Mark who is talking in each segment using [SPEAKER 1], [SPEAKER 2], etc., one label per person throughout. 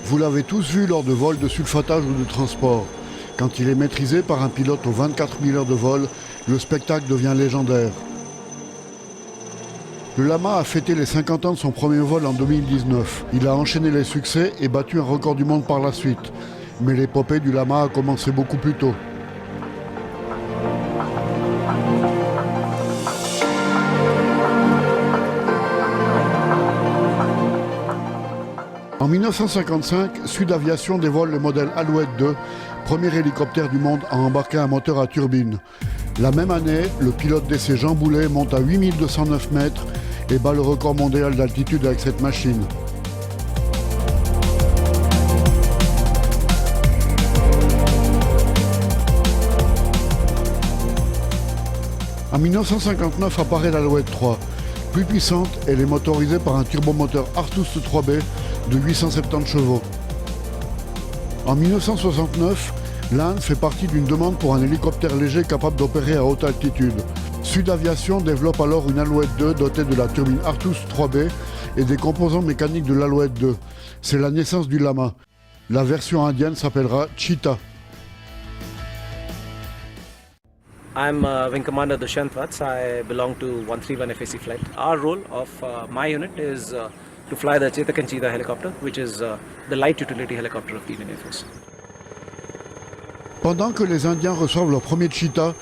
[SPEAKER 1] Vous l'avez tous vu lors de vols de sulfatage ou de transport. Quand il est maîtrisé par un pilote aux 24 000 heures de vol, le spectacle devient légendaire. Le Lama a fêté les 50 ans de son premier vol en 2019. Il a enchaîné les succès et battu un record du monde par la suite. Mais l'épopée du Lama a commencé beaucoup plus tôt. En 1955, Sud Aviation dévoile le modèle Alouette 2, premier hélicoptère du monde à embarquer un moteur à turbine. La même année, le pilote d'essai Jean Boulet monte à 8209 mètres et bat le record mondial d'altitude avec cette machine. En 1959 apparaît l'Alouette 3. Plus puissante, elle est motorisée par un turbomoteur Artus 3B de 870 chevaux. En 1969, l'Inde fait partie d'une demande pour un hélicoptère léger capable d'opérer à haute altitude. Sud Aviation développe alors une Alouette 2 dotée de la turbine Artus 3B et des composants mécaniques de l'Alouette 2. C'est la naissance du Lama. La version indienne s'appellera Cheetah.
[SPEAKER 2] I'm Wing Commander Dushyant Vats. I belong to 131 FAC flight. Our role of my unit is to fly the Chetak and Cheetah helicopter, which is the light utility helicopter of the Indian Air Force.
[SPEAKER 1] Pendant que les Indiens reçoivent leur premier Cheetah,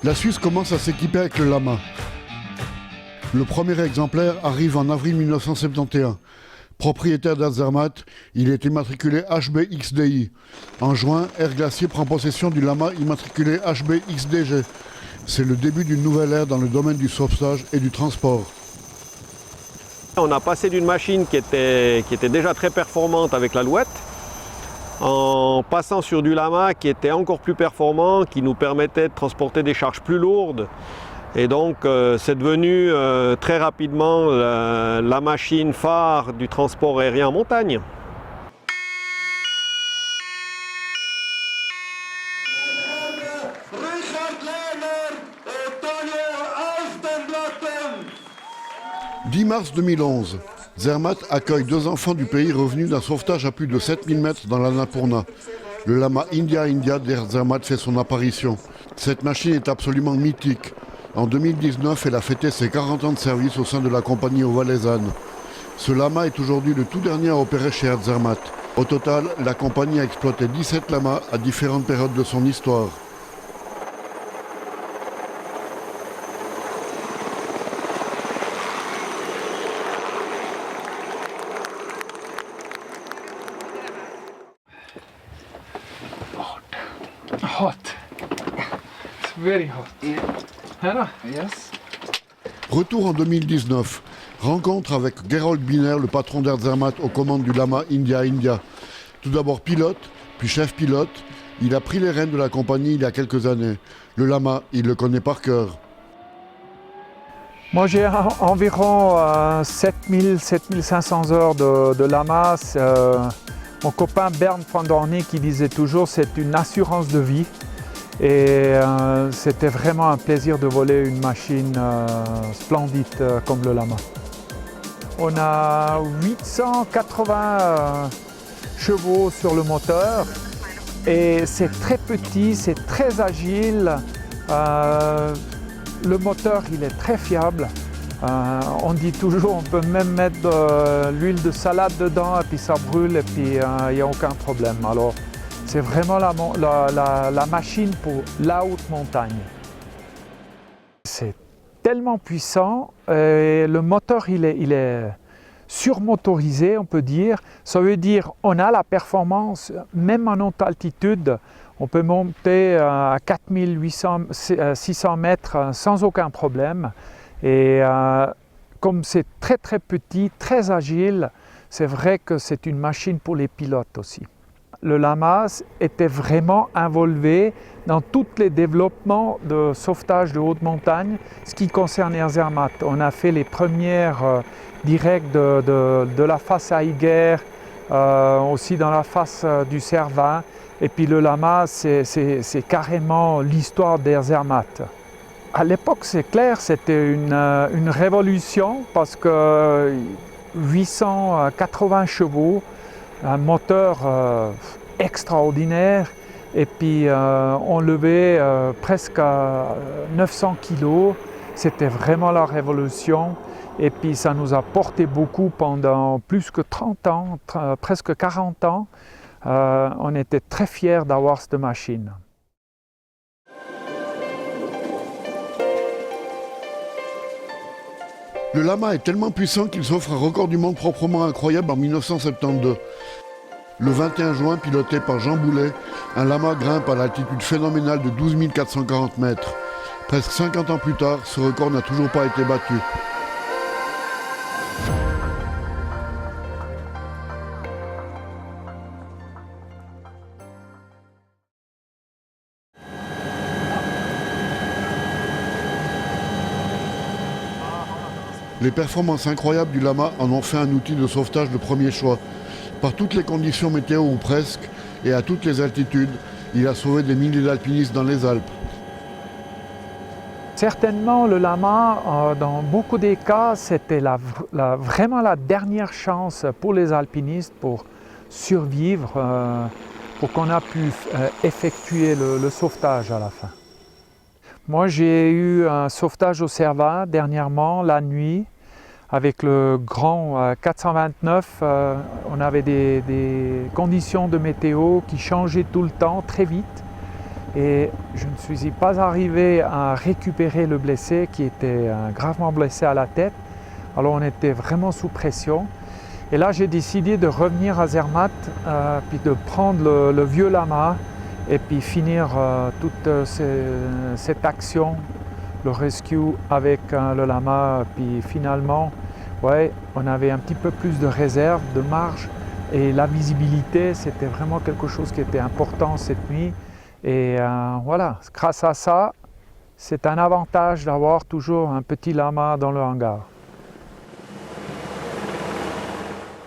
[SPEAKER 1] la Suisse commence à s'équiper avec le Lama. Le premier exemplaire arrive en avril 1971. Propriétaire d'Azermatt, il est immatriculé HBXDI. En juin, Air Glacier prend possession du Lama immatriculé HBXDG. C'est le début d'une nouvelle ère dans le domaine du sauvetage et du transport.
[SPEAKER 3] On a passé d'une machine qui était déjà très performante avec l'Alouette, en passant sur du Lama qui était encore plus performant, qui nous permettait de transporter des charges plus lourdes. Et donc c'est devenu très rapidement la machine phare du transport aérien en montagne.
[SPEAKER 1] « 10 mars 2011, Zermatt accueille 2 enfants du pays revenus d'un sauvetage à plus de 7000 mètres dans l'Annapurna. Le Lama India d'Air Zermatt fait son apparition. Cette machine est absolument mythique. En 2019, elle a fêté ses 40 ans de service au sein de la compagnie Valaisanne. Ce Lama est aujourd'hui le tout dernier à opérer chez Air Zermatt. Au total, la compagnie a exploité 17 Lamas à différentes périodes de son histoire.
[SPEAKER 4] Hot. It's very hot. Yeah. Yes.
[SPEAKER 1] Retour en 2019. Rencontre avec Gerold Biner, le patron d'Air Zermatt aux commandes du Lama India. Tout d'abord pilote, puis chef pilote, il a pris les rênes de la compagnie il y a quelques années. Le Lama, il le connaît par cœur.
[SPEAKER 4] Moi j'ai environ 7500 heures de Lama. Mon copain Bernd van Dorny qui disait toujours c'est une assurance de vie. Et c'était vraiment un plaisir de voler une machine splendide comme le Lama. On a 880 chevaux sur le moteur et c'est très petit, c'est très agile. Le moteur il est très fiable. On dit toujours on peut même mettre de l'huile de salade dedans et puis ça brûle et puis il n'y a aucun problème. Alors c'est vraiment la machine pour la haute montagne. C'est tellement puissant et le moteur il est surmotorisé on peut dire. Ça veut dire on a la performance même en haute altitude. On peut monter à 4600 mètres sans aucun problème. Et comme c'est très très petit, très agile, c'est vrai que c'est une machine pour les pilotes aussi. Le Lama était vraiment involvé dans tous les développements de sauvetage de haute montagne, ce qui concerne Air Zermatt. On a fait les premières directs de la face à Iguerre, aussi dans la face du Cervin. Et puis le Lama, c'est carrément l'histoire d'Air Zermatt. À l'époque, c'est clair, c'était une révolution parce que 880 chevaux, un moteur extraordinaire, et puis on levait presque 900 kilos. C'était vraiment la révolution. Et puis ça nous a porté beaucoup pendant plus que 30 ans, presque 40 ans. On était très fiers d'avoir cette machine.
[SPEAKER 1] Le Lama est tellement puissant qu'il s'offre un record du monde proprement incroyable en 1972. Le 21 juin, piloté par Jean Boulet, un Lama grimpe à l'altitude phénoménale de 12 440 mètres. Presque 50 ans plus tard, ce record n'a toujours pas été battu. Les performances incroyables du Lama en ont fait un outil de sauvetage de premier choix. Par toutes les conditions météo ou presque, et à toutes les altitudes, il a sauvé des milliers d'alpinistes dans les Alpes.
[SPEAKER 4] Certainement, le Lama, dans beaucoup des cas, c'était vraiment la dernière chance pour les alpinistes pour survivre, pour qu'on a pu effectuer le sauvetage à la fin. Moi, j'ai eu un sauvetage au Cervin dernièrement, la nuit, avec le grand 429. On avait des conditions de météo qui changeaient tout le temps, très vite. Et je ne suis pas arrivé à récupérer le blessé qui était gravement blessé à la tête. Alors on était vraiment sous pression. Et là, j'ai décidé de revenir à Zermatt, puis de prendre le vieux Lama et puis finir toute cette action, le rescue avec le Lama. Puis finalement, ouais, on avait un petit peu plus de réserve, de marge, et la visibilité, c'était vraiment quelque chose qui était important cette nuit. Et voilà, grâce à ça, c'est un avantage d'avoir toujours un petit Lama dans le hangar.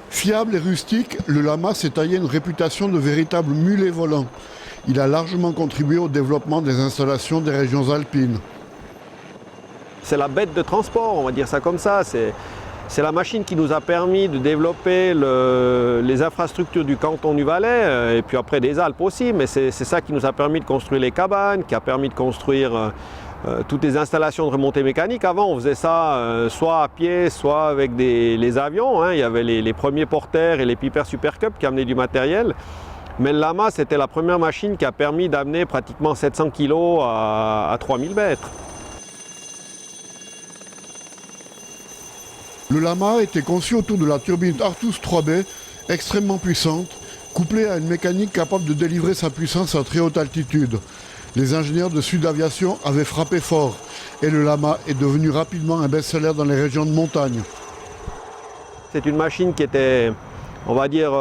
[SPEAKER 1] Fiable et rustique, le Lama s'est taillé une réputation de véritable mulet volant. Il a largement contribué au développement des installations des régions alpines.
[SPEAKER 3] C'est la bête de transport, on va dire ça comme ça. C'est la machine qui nous a permis de développer les infrastructures du canton du Valais et puis après des Alpes aussi. Mais c'est ça qui nous a permis de construire les cabanes, qui a permis de construire toutes les installations de remontée mécanique. Avant, on faisait ça soit à pied, soit avec les avions. Hein. Il y avait les premiers porteurs et les Piper Super Cup qui amenaient du matériel. Mais le Lama, c'était la première machine qui a permis d'amener pratiquement 700 kg à 3000 mètres.
[SPEAKER 1] Le Lama a été conçu autour de la turbine Artus 3B, extrêmement puissante, couplée à une mécanique capable de délivrer sa puissance à très haute altitude. Les ingénieurs de Sud Aviation avaient frappé fort et le Lama est devenu rapidement un best-seller dans les régions de montagne.
[SPEAKER 3] C'est une machine qui était, on va dire,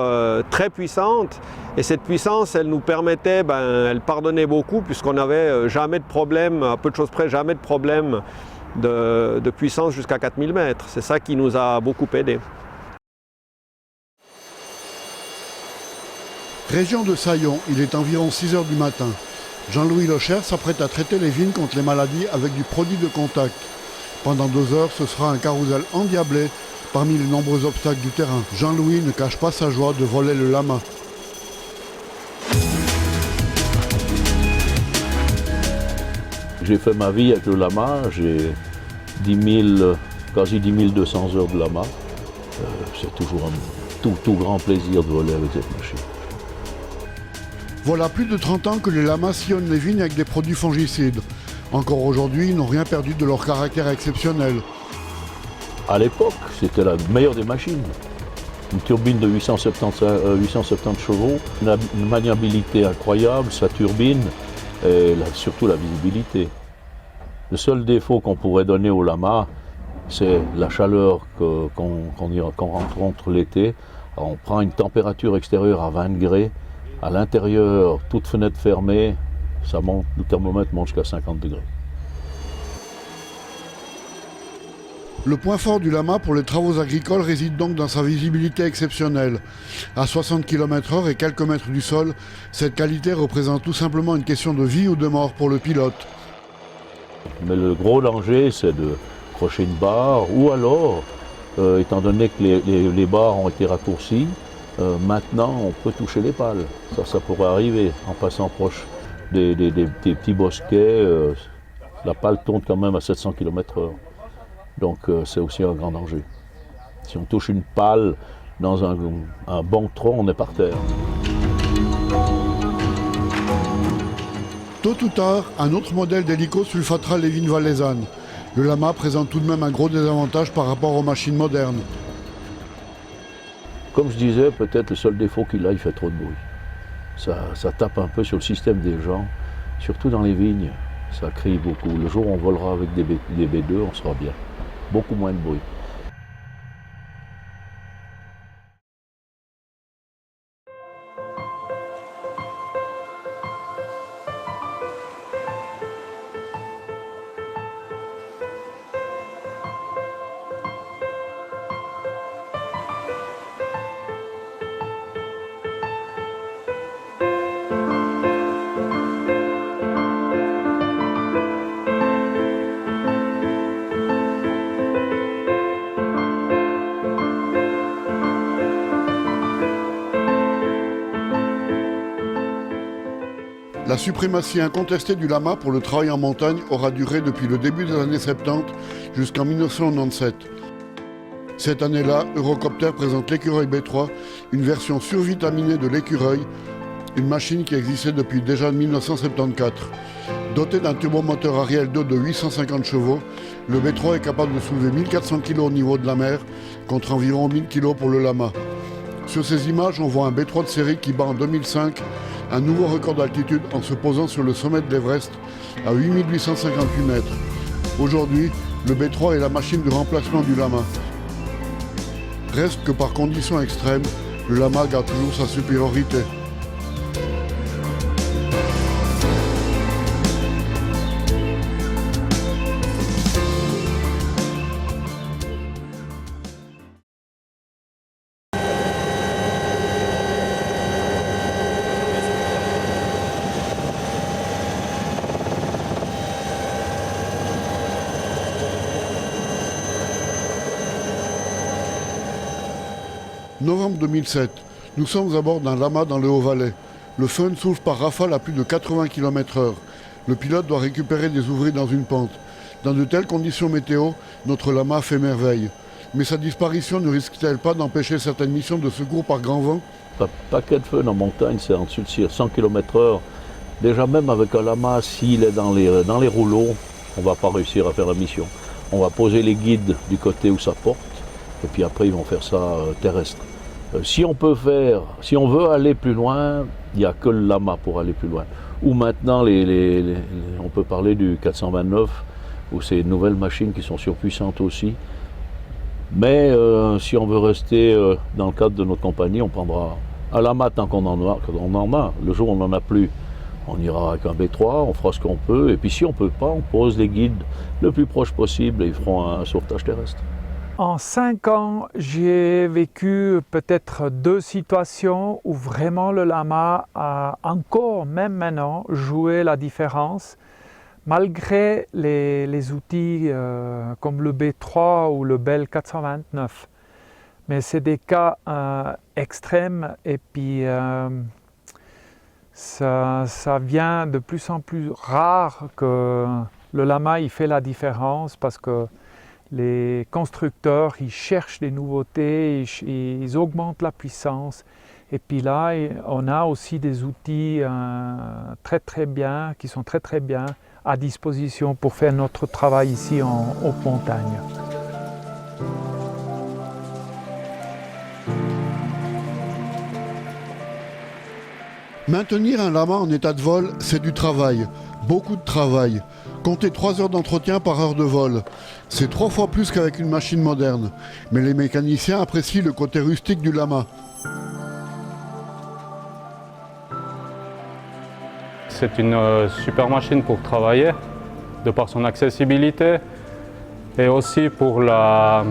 [SPEAKER 3] très puissante. Et cette puissance, elle nous permettait, elle pardonnait beaucoup puisqu'on n'avait jamais de problème, à peu de choses près, jamais de problème de puissance jusqu'à 4000 mètres. C'est ça qui nous a beaucoup aidé.
[SPEAKER 1] Région de Saillon, il est environ 6 h du matin. Jean-Louis Locher s'apprête à traiter les vignes contre les maladies avec du produit de contact. Pendant 2 heures, ce sera un carrousel endiablé parmi les nombreux obstacles du terrain. Jean-Louis ne cache pas sa joie de voler le Lama.
[SPEAKER 5] J'ai fait ma vie avec le Lama, j'ai quasi 10 200 heures de Lama. C'est toujours un tout grand plaisir de voler avec cette machine.
[SPEAKER 1] Voilà plus de 30 ans que les Lamas sillonnent les vignes avec des produits fongicides. Encore aujourd'hui, ils n'ont rien perdu de leur caractère exceptionnel.
[SPEAKER 5] À l'époque, c'était la meilleure des machines. Une turbine de 870 chevaux, une maniabilité incroyable, sa turbine et surtout la visibilité. Le seul défaut qu'on pourrait donner au lama, c'est la chaleur qu'on rencontre l'été. On prend une température extérieure à 20 degrés, à l'intérieur, toute fenêtre fermée, ça monte, le thermomètre monte jusqu'à 50 degrés.
[SPEAKER 1] Le point fort du lama pour les travaux agricoles réside donc dans sa visibilité exceptionnelle. À 60 km/h et quelques mètres du sol, cette qualité représente tout simplement une question de vie ou de mort pour le pilote.
[SPEAKER 5] Mais le gros danger, c'est de crocher une barre ou alors, étant donné que les barres ont été raccourcies, maintenant on peut toucher les pales. Ça pourrait arriver en passant proche des petits bosquets. La pale tourne quand même à 700 km/h. Donc c'est aussi un grand danger. Si on touche une pale dans un bon tronc, on est par terre.
[SPEAKER 1] Tôt ou tard, un autre modèle d'hélico sulfatera les vignes valaisannes. Le lama présente tout de même un gros désavantage par rapport aux machines modernes.
[SPEAKER 5] Comme je disais, peut-être le seul défaut qu'il a, il fait trop de bruit. Ça tape un peu sur le système des gens, surtout dans les vignes. Ça crie beaucoup. Le jour où on volera avec des B2, on sera bien. Beaucoup moins de bruit.
[SPEAKER 1] La suprématie incontestée du lama pour le travail en montagne aura duré depuis le début des années 70 jusqu'en 1997. Cette année-là, Eurocopter présente l'écureuil B3, une version survitaminée de l'écureuil, une machine qui existait depuis déjà 1974. Doté d'un turbomoteur Ariel 2 de 850 chevaux, le B3 est capable de soulever 1400 kg au niveau de la mer, contre environ 1000 kg pour le lama. Sur ces images, on voit un B3 de série qui bat en 2005 un nouveau record d'altitude en se posant sur le sommet de l'Everest à 8858 mètres. Aujourd'hui, le B3 est la machine de remplacement du lama. Reste que par conditions extrêmes, le lama garde toujours sa supériorité. Novembre 2007, nous sommes à bord d'un lama dans le Haut-Valais. Le fun souffle par rafale à plus de 80 km/h. Le pilote doit récupérer des ouvriers dans une pente. Dans de telles conditions météo, notre lama fait merveille. Mais sa disparition ne risque-t-elle pas d'empêcher certaines missions de secours par grand vent?
[SPEAKER 5] Un paquet de fun en montagne, c'est en dessous de 100 km/h. Déjà même avec un lama, s'il est dans les rouleaux, on ne va pas réussir à faire la mission. On va poser les guides du côté où ça porte, et puis après ils vont faire ça terrestre. Si on veut aller plus loin, il n'y a que le lama pour aller plus loin. Ou maintenant, on peut parler du 429, ou ces nouvelles machines qui sont surpuissantes aussi. Mais si on veut rester dans le cadre de notre compagnie, on prendra un lama tant qu'on en a. Le jour où on n'en a plus, on ira avec un B3, on fera ce qu'on peut. Et puis si on ne peut pas, on pose les guides le plus proche possible et ils feront un sauvetage terrestre.
[SPEAKER 4] En 5 ans, j'ai vécu peut-être 2 situations où vraiment le lama a encore, même maintenant, joué la différence, malgré les outils comme le B3 ou le Bell 429. Mais c'est des cas extrêmes et puis ça vient de plus en plus rare que le lama il fait la différence parce que les constructeurs, ils cherchent des nouveautés, ils augmentent la puissance. Et puis là, on a aussi des outils très bien, qui sont très bien à disposition pour faire notre travail ici en haute montagne.
[SPEAKER 1] Maintenir un lama en état de vol, c'est du travail, beaucoup de travail. Comptez 3 heures d'entretien par heure de vol. C'est 3 fois plus qu'avec une machine moderne. Mais les mécaniciens apprécient le côté rustique du lama.
[SPEAKER 6] C'est une super machine pour travailler, de par son accessibilité et aussi pour la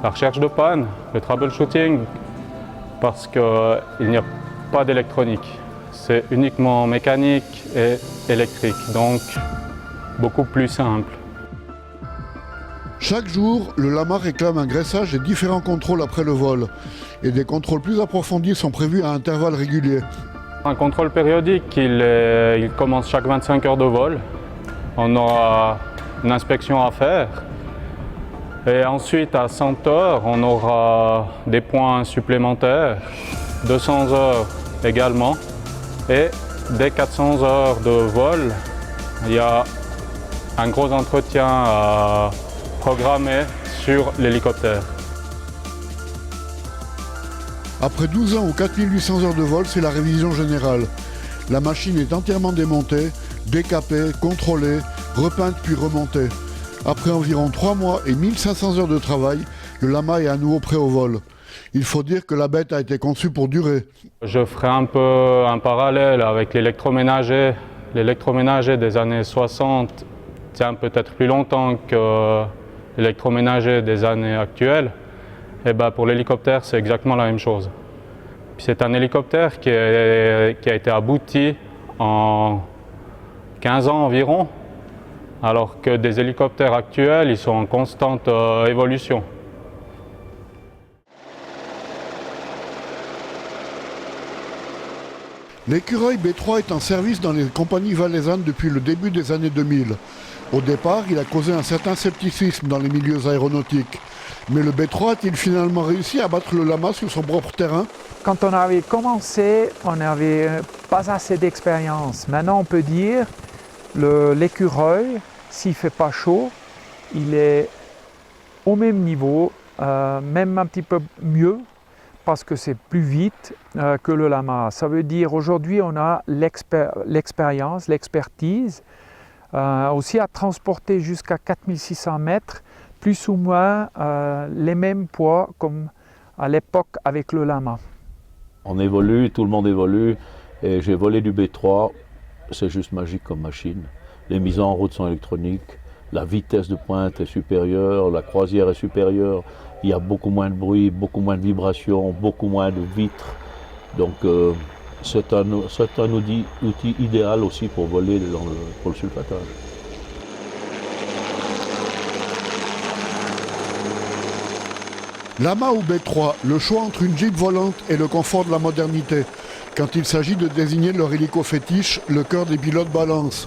[SPEAKER 6] recherche de panne, le troubleshooting, parce qu'il n'y a pas d'électronique. C'est uniquement mécanique et électrique, donc beaucoup plus simple.
[SPEAKER 1] Chaque jour, le lama réclame un graissage et différents contrôles après le vol. Et des contrôles plus approfondis sont prévus à intervalles réguliers.
[SPEAKER 6] Un contrôle périodique, il commence chaque 25 heures de vol. On aura une inspection à faire. Et ensuite, à 100 heures, on aura des points supplémentaires, 200 heures également. Et dès 400 heures de vol, il y a un gros entretien à programmer sur l'hélicoptère.
[SPEAKER 1] Après 12 ans ou 4800 heures de vol, c'est la révision générale. La machine est entièrement démontée, décapée, contrôlée, repeinte puis remontée. Après environ 3 mois et 1500 heures de travail, le lama est à nouveau prêt au vol. Il faut dire que la bête a été conçue pour durer.
[SPEAKER 6] Je ferai un peu un parallèle avec l'électroménager. L'électroménager des années 60 tient peut-être plus longtemps que l'électroménager des années actuelles. Et ben pour l'hélicoptère, c'est exactement la même chose. C'est un hélicoptère qui a été abouti en 15 ans environ, alors que des hélicoptères actuels, ils sont en constante évolution.
[SPEAKER 1] L'écureuil B3 est en service dans les compagnies valaisannes depuis le début des années 2000. Au départ, il a causé un certain scepticisme dans les milieux aéronautiques. Mais le B3 a-t-il finalement réussi à battre le lama sur son propre terrain?
[SPEAKER 4] Quand on avait commencé, on n'avait pas assez d'expérience. Maintenant, on peut dire l'écureuil, s'il ne fait pas chaud, il est au même niveau, même un petit peu mieux, parce que c'est plus vite que le lama. Ça veut dire aujourd'hui, on a l'expérience, l'expertise, aussi à transporter jusqu'à 4600 mètres, plus ou moins les mêmes poids comme à l'époque avec le lama.
[SPEAKER 5] On évolue, tout le monde évolue, et j'ai volé du B3, c'est juste magique comme machine. Les mises en route sont électroniques, la vitesse de pointe est supérieure, la croisière est supérieure, il y a beaucoup moins de bruit, beaucoup moins de vibrations, beaucoup moins de vitres. Donc c'est un outil idéal aussi pour voler pour le sulfatage.
[SPEAKER 1] Lama ou B3, le choix entre une Jeep volante et le confort de la modernité. Quand il s'agit de désigner leur hélico fétiche, le cœur des pilotes balance.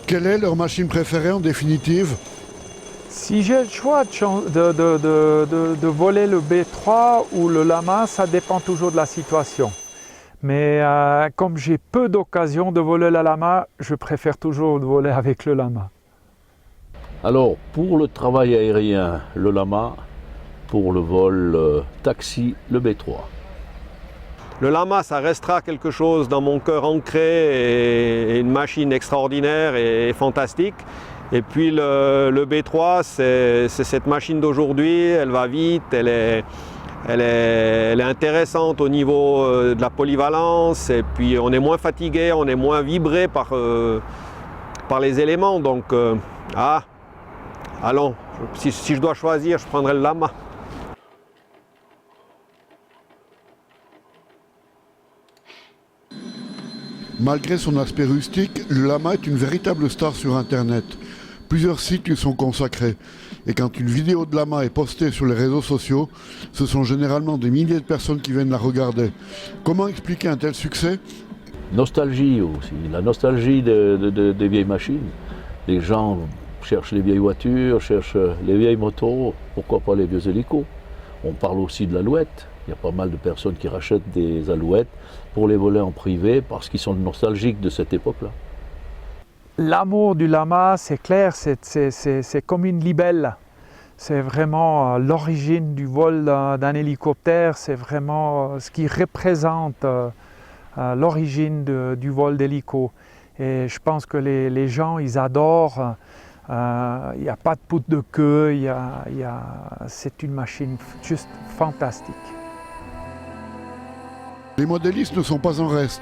[SPEAKER 1] Quelle est leur machine préférée en définitive?
[SPEAKER 4] Si j'ai le choix de voler le B3 ou le lama, ça dépend toujours de la situation. Mais comme j'ai peu d'occasions de voler le lama, je préfère toujours voler avec le lama.
[SPEAKER 5] Alors, pour le travail aérien, le lama. Pour le vol taxi, le B3.
[SPEAKER 3] Le lama, ça restera quelque chose dans mon cœur ancré et une machine extraordinaire et fantastique. Et puis le B3, c'est cette machine d'aujourd'hui, elle va vite, elle est intéressante au niveau de la polyvalence, et puis on est moins fatigué, on est moins vibré par les éléments. Donc, allons, si je dois choisir, je prendrai le lama.
[SPEAKER 1] Malgré son aspect rustique, le lama est une véritable star sur Internet. Plusieurs sites lui sont consacrés. Et quand une vidéo de lama est postée sur les réseaux sociaux, ce sont généralement des milliers de personnes qui viennent la regarder. Comment expliquer un tel succès?
[SPEAKER 5] Nostalgie aussi, la nostalgie des vieilles machines. Les gens cherchent les vieilles voitures, cherchent les vieilles motos, pourquoi pas les vieux hélicos. On parle aussi de l'alouette. Il y a pas mal de personnes qui rachètent des alouettes pour les voler en privé parce qu'ils sont nostalgiques de cette époque-là.
[SPEAKER 4] L'amour du lama, c'est clair, c'est comme une libelle. C'est vraiment l'origine du vol d'un hélicoptère, c'est vraiment ce qui représente l'origine du vol d'hélico. Et je pense que les gens, ils adorent. Il n'y a pas de poutre de queue, c'est une machine juste fantastique.
[SPEAKER 1] Les modélistes ne sont pas en reste.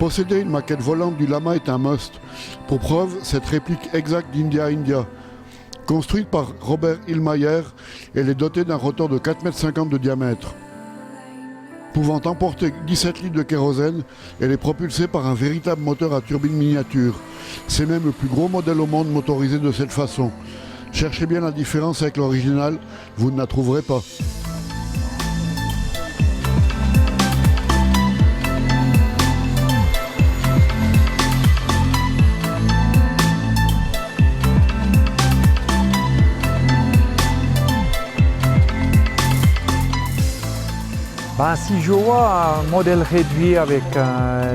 [SPEAKER 1] Posséder une maquette volante du Lama est un must. Pour preuve, cette réplique exacte d'India India. Construite par Robert Illmayer, elle est dotée d'un rotor de 4,50 m de diamètre. Pouvant emporter 17 litres de kérosène, elle est propulsée par un véritable moteur à turbine miniature. C'est même le plus gros modèle au monde motorisé de cette façon. Cherchez bien la différence avec l'original, vous ne la trouverez pas.
[SPEAKER 4] Si je vois un modèle réduit avec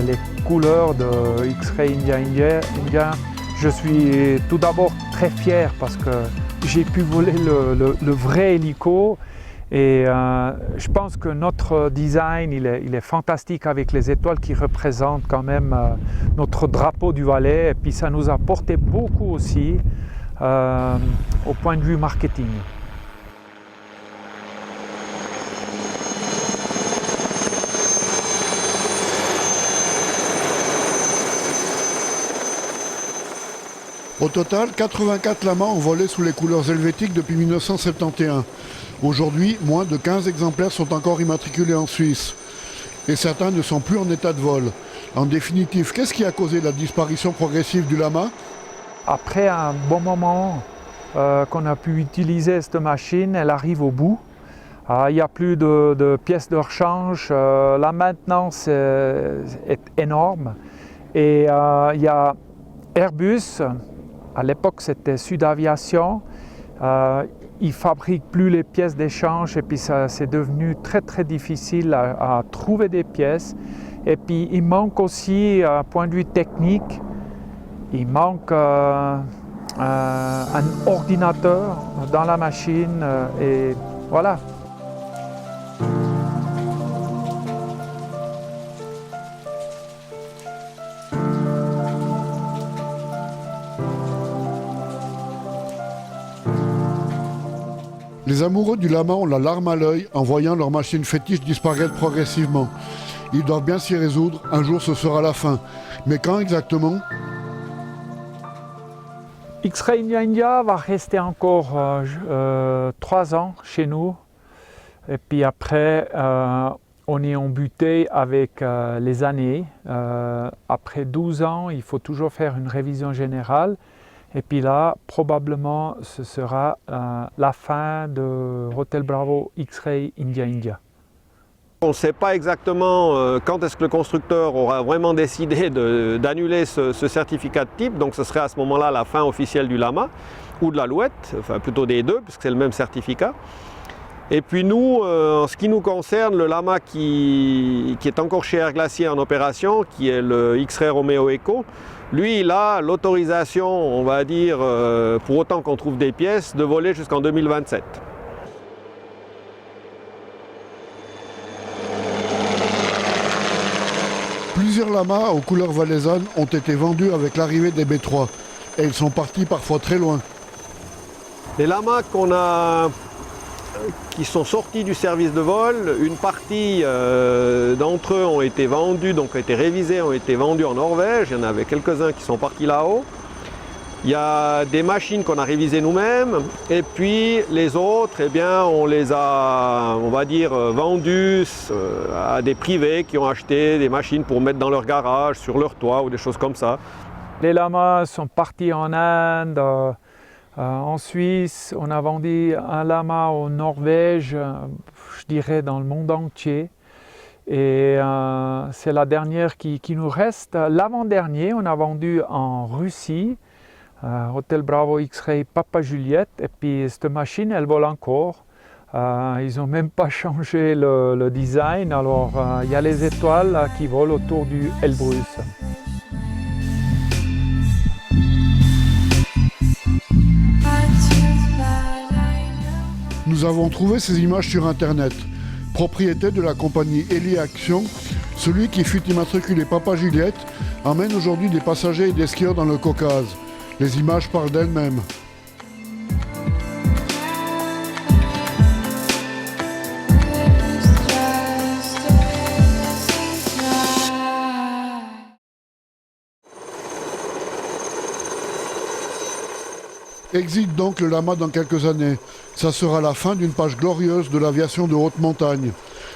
[SPEAKER 4] les couleurs de X-Ray India, je suis tout d'abord très fier parce que j'ai pu voler le vrai hélico et je pense que notre design il est fantastique avec les étoiles qui représentent quand même notre drapeau du Valais et puis ça nous a porté beaucoup aussi au point de vue marketing.
[SPEAKER 1] Au total, 84 lamas ont volé sous les couleurs helvétiques depuis 1971. Aujourd'hui, moins de 15 exemplaires sont encore immatriculés en Suisse. Et certains ne sont plus en état de vol. En définitive, qu'est-ce qui a causé la disparition progressive du lama?
[SPEAKER 4] Après un bon moment qu'on a pu utiliser cette machine, elle arrive au bout. Il n'y a plus de pièces de rechange. La maintenance est énorme. Et il y a Airbus. À l'époque, c'était Sud Aviation. Ils ne fabriquent plus les pièces d'échange et puis c'est devenu très très difficile à trouver des pièces. Et puis il manque aussi, un point de vue technique, il manque un ordinateur dans la machine et voilà.
[SPEAKER 1] Les amoureux du lama ont la larme à l'œil en voyant leur machine fétiche disparaître progressivement. Ils doivent bien s'y résoudre, un jour ce sera la fin. Mais quand exactement?
[SPEAKER 4] X-Ray India va rester encore 3 ans chez nous. Et puis après, on est embuté avec les années. Après 12 ans, il faut toujours faire une révision générale. Et puis là, probablement, ce sera la fin de Hotel Bravo X-Ray India.
[SPEAKER 3] On ne sait pas exactement quand est-ce que le constructeur aura vraiment décidé d'annuler ce certificat de type, donc ce serait à ce moment-là la fin officielle du lama ou de l'Alouette, enfin plutôt des deux puisque c'est le même certificat. Et puis nous, en ce qui nous concerne, le lama qui est encore chez Air Glacier en opération, qui est le X-Ray Romeo Echo, lui il a l'autorisation, on va dire, pour autant qu'on trouve des pièces, de voler jusqu'en 2027.
[SPEAKER 1] Plusieurs lamas aux couleurs valaisannes ont été vendus avec l'arrivée des B3 et ils sont partis parfois très loin.
[SPEAKER 3] Les lamas qui sont sortis du service de vol, une partie d'entre eux ont été vendus, donc ont été révisés, ont été vendus en Norvège. Il y en avait quelques-uns qui sont partis là-haut. Il y a des machines qu'on a révisées nous-mêmes et puis les autres, eh bien, on les a, on va dire, vendues à des privés qui ont acheté des machines pour mettre dans leur garage, sur leur toit ou des choses comme ça.
[SPEAKER 4] Les lamas sont partis en Inde, en Suisse, on a vendu un lama en Norvège, je dirais dans le monde entier. Et c'est la dernière qui nous reste. L'avant-dernier, on a vendu en Russie. Hotel Bravo X-Ray Papa Juliette, et puis cette machine elle vole encore. Ils n'ont même pas changé le design, alors il y a les étoiles qui volent autour du Elbrus.
[SPEAKER 1] Nous avons trouvé ces images sur internet, propriété de la compagnie Eli Action Celui qui fut immatriculé Papa Juliette emmène aujourd'hui des passagers et des skieurs dans le Caucase. Les images parlent d'elles-mêmes. Exit donc le Lama dans quelques années. Ça sera la fin d'une page glorieuse de l'aviation de haute montagne.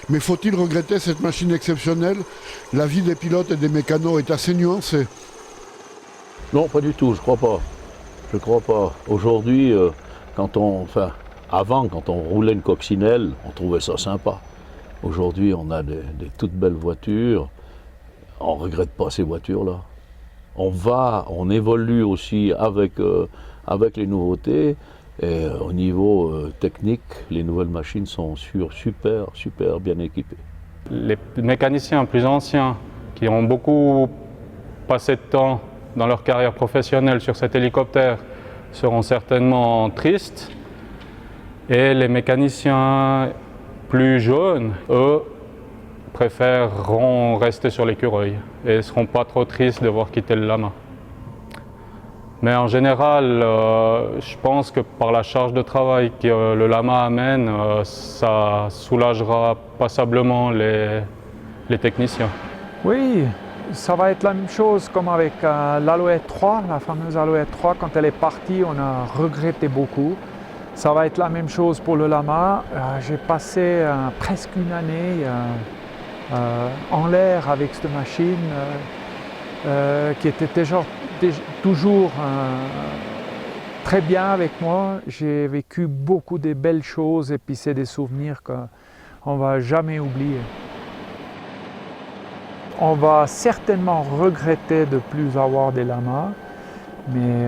[SPEAKER 1] Mais faut-il regretter cette machine exceptionnelle? La vie des pilotes et des mécanos est assez nuancée.
[SPEAKER 5] Non, pas du tout, je crois pas. Je crois pas. Aujourd'hui, avant, quand on roulait une coccinelle, on trouvait ça sympa. Aujourd'hui, on a des toutes belles voitures. On ne regrette pas ces voitures-là. On évolue aussi avec les nouveautés. Et au niveau technique, les nouvelles machines sont super bien équipées.
[SPEAKER 6] Les mécaniciens plus anciens qui ont beaucoup passé de temps dans leur carrière professionnelle sur cet hélicoptère seront certainement tristes. Et les mécaniciens plus jeunes, eux, préféreront rester sur l'écureuil et ne seront pas trop tristes de voir quitter le Lama. Mais en général, je pense que par la charge de travail que le Lama amène, ça soulagera passablement les techniciens.
[SPEAKER 4] Oui, ça va être la même chose comme avec l'Alouette 3, la fameuse Alouette 3. Quand elle est partie, on a regretté beaucoup. Ça va être la même chose pour le Lama. J'ai passé presque une année en l'air avec cette machine qui était toujours très bien avec moi. J'ai vécu beaucoup de belles choses et puis c'est des souvenirs qu'on ne va jamais oublier. On va certainement regretter de ne plus avoir des lamas, mais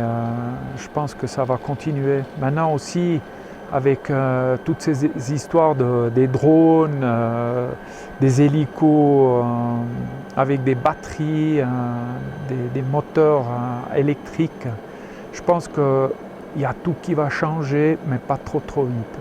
[SPEAKER 4] je pense que ça va continuer. Maintenant aussi, avec toutes ces histoires des drones, des hélicos avec des batteries, des moteurs électriques, je pense qu'il y a tout qui va changer, mais pas trop vite.